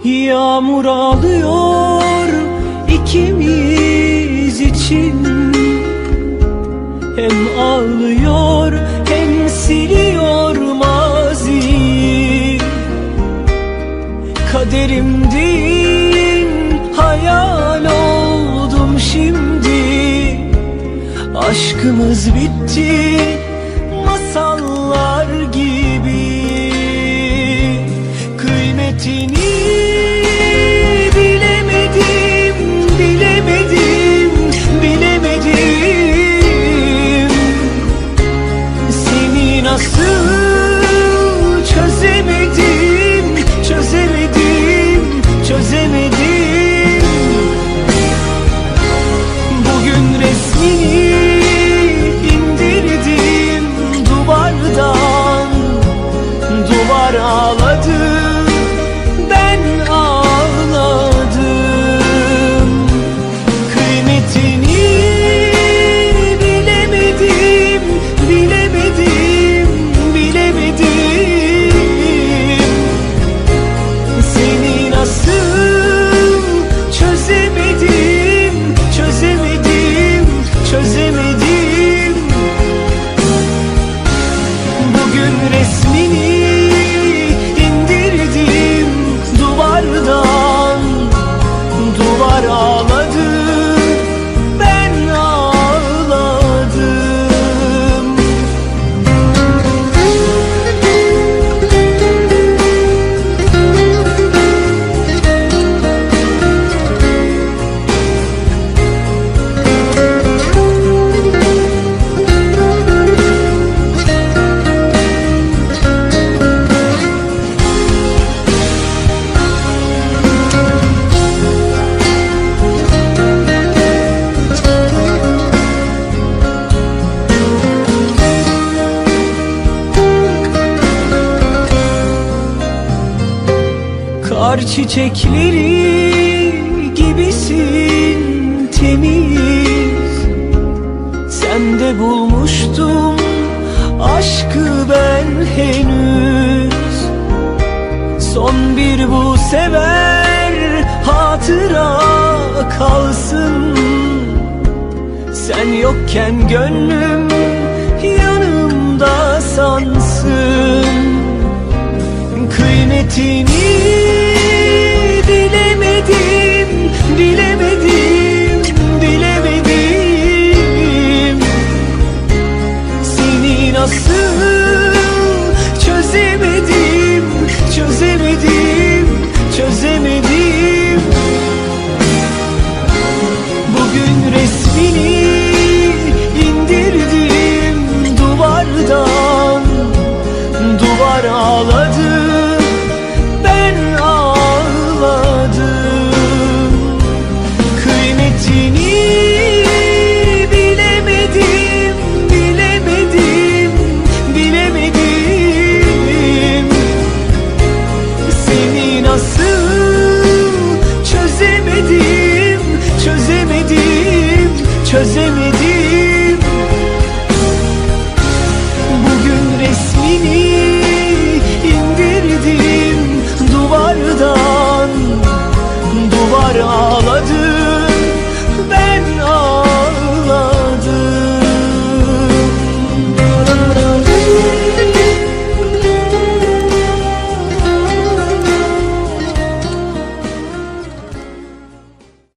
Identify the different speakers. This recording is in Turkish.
Speaker 1: Yağmur ağlıyor ikimiz için. Hem ağlıyor hem siliyor maziyi. Kaderimdin hayal oldum şimdi. Aşkımız bitti masallar gibi. Kıymetini bilemedim, bilemedim, bilemedim. Seni nasıl çözemedim, çözemedim, çözemedim. Bugün resmini indirdim duvardan. Duvar ağladı, ben ağladım. Kıymetini bilemedim, bilemedim, bilemedim. Seni nasıl çözemedim, çözemedim, çözemedim. Bugün resmini indirdim duvardan. Duvar ağladı, ben ağladım. Kar çiçekleri gibisin temiz. Sende bulmuştum aşkı ben henüz. Son bir bu sever hatıra kalsın. Sen yokken gönlüm yanımda sansın. Kıymetini bilemedim, bilemedim, bilemedim. Seni nasıl çözemedim, çözemedim, çözemedim. Bugün resmini indirdim duvardan. Duvar ağladı, ben ağladım. Kıymetini bilemedim, bilemedim, bilemedim. Seni nasıl çözemedim, çözemedim, çözemedim. Bugün resmini indirdim duvardan. Duvar ağladı,